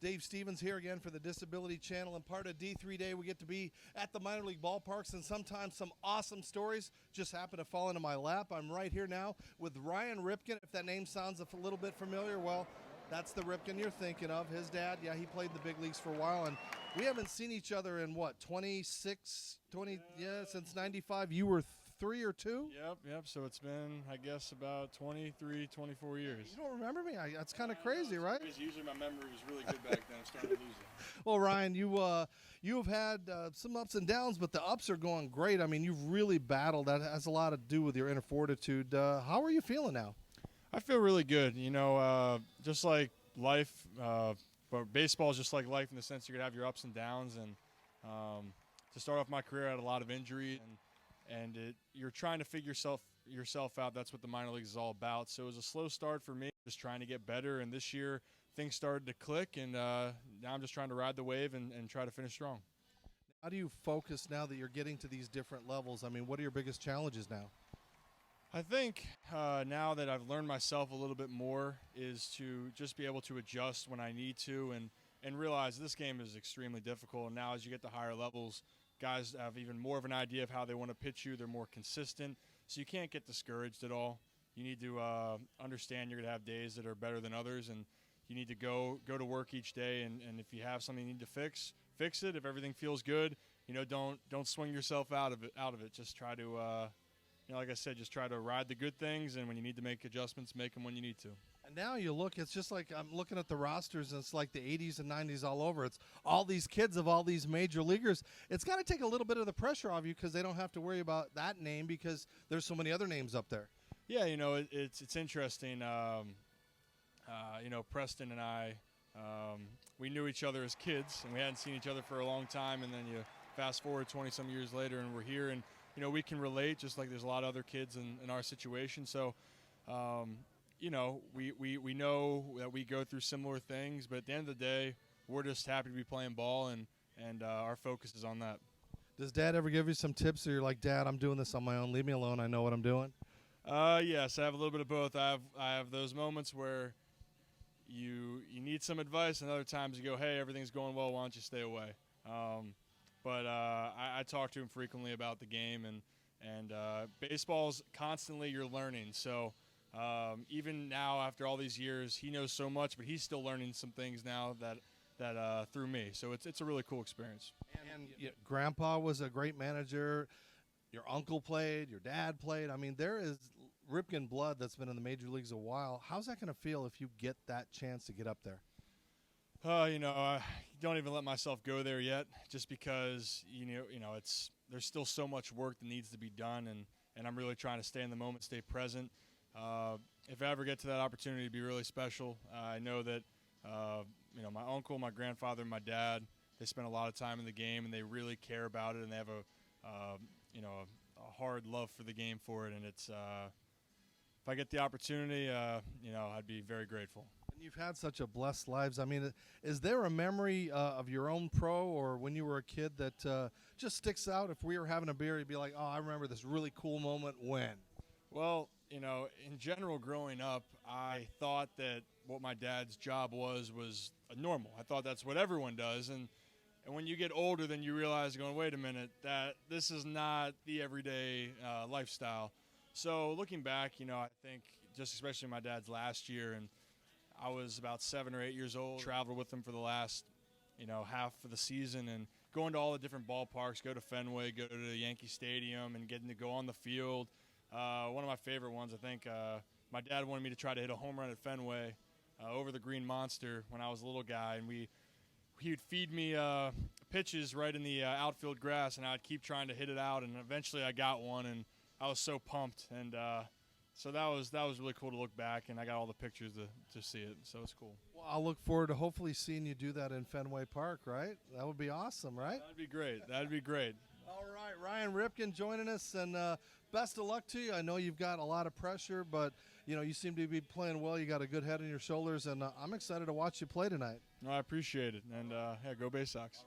Dave Stevens here again for the Disability Channel, and part of D3 Day we get to be at the minor league ballparks, and sometimes some awesome stories just happen to fall into my lap. I'm right here now with Ryan Ripken. If that name sounds a little bit familiar, well, that's the Ripken you're thinking of. His dad, yeah, he played the big leagues for a while, and we haven't seen each other in what, 26, 20, yeah, since 95. You were 3 or 2? Yep. So it's been, I guess, about 23, 24 years. You don't remember me? That's kind of crazy, right? Usually my memory was really good back then. I'm starting to lose it. Well, Ryan, you have had some ups and downs, but the ups are going great. I mean, you've really battled. That has a lot to do with your inner fortitude. How are you feeling now? I feel really good. You know, just like life, but baseball is just like life in the sense you're going to have your ups and downs. And to start off my career, I had a lot of injury, and you're trying to figure yourself out. That's what the minor leagues is all about. So it was a slow start for me, just trying to get better. And this year, things started to click, and now I'm just trying to ride the wave and try to finish strong. How do you focus now that you're getting to these different levels? I mean, what are your biggest challenges now? I think now that I've learned myself a little bit more is to just be able to adjust when I need to and realize this game is extremely difficult. And now as you get to higher levels, guys have even more of an idea of how they want to pitch you. They're more consistent, so you can't get discouraged at all. You need to understand you're going to have days that are better than others, and you need to go to work each day. And if you have something you need to fix it. If everything feels good, you know, don't swing yourself out of it. Just try to, you know, like I said, just try to ride the good things, and when you need to make adjustments, make them when you need to. And now you look, it's just like I'm looking at the rosters, and it's like the 80s and 90s all over. It's all these kids of all these major leaguers. It's got to take a little bit of the pressure off you because they don't have to worry about that name because there's so many other names up there. Yeah, you know, it's interesting. You know, Preston and I, we knew each other as kids, and we hadn't seen each other for a long time, and then you fast forward 20-some years later, and we're here, and, you know, we can relate just like there's a lot of other kids in our situation. So, you know, we know that we go through similar things, but at the end of the day, we're just happy to be playing ball, and our focus is on that. Does Dad ever give you some tips, or you're like, Dad, I'm doing this on my own. Leave me alone. I know what I'm doing. Yes, I have a little bit of both. I have those moments where you need some advice, and other times you go, hey, everything's going well. Why don't you stay away? But I talk to him frequently about the game, and baseball's constantly you're learning. So. Even now, after all these years, he knows so much, but he's still learning some things now that through me. So it's a really cool experience. And Grandpa was a great manager. Your uncle played. Your dad played. I mean, there is Ripken blood that's been in the major leagues a while. How's that going to feel if you get that chance to get up there? You know, don't even let myself go there yet, just because you know there's still so much work that needs to be done, and I'm really trying to stay in the moment, stay present. If I ever get to that opportunity, it'd be really special. I know that, you know, my uncle, my grandfather, and my dad, they spend a lot of time in the game, and they really care about it, and they have you know, a hard love for the game for it. And it's, if I get the opportunity, you know, I'd be very grateful. And you've had such a blessed lives. I mean, is there a memory of your own pro or when you were a kid that just sticks out? If we were having a beer, you'd be like, oh, I remember this really cool moment when? Well, you know, in general, growing up, I thought that what my dad's job was normal. I thought that's what everyone does. And when you get older, then you realize, going, wait a minute, that this is not the everyday lifestyle. So looking back, you know, I think just especially my dad's last year, and I was about 7 or 8 years old, traveled with him for the last, you know, half of the season, and going to all the different ballparks, go to Fenway, go to Yankee Stadium, and getting to go on the field. One of my favorite ones, I think, my dad wanted me to try to hit a home run at Fenway over the Green Monster when I was a little guy, and he would feed me pitches right in the outfield grass, and I'd keep trying to hit it out, and eventually I got one, and I was so pumped, and so that was really cool to look back, and I got all the pictures to see it, so it's cool. Well, I'll look forward to hopefully seeing you do that in Fenway Park, right? That would be awesome, right? That'd be great. That'd be great. All right, Ryan Ripken joining us, and best of luck to you. I know you've got a lot of pressure, but you know you seem to be playing well. You got a good head on your shoulders, and I'm excited to watch you play tonight. No, I appreciate it, and yeah, go BaySox.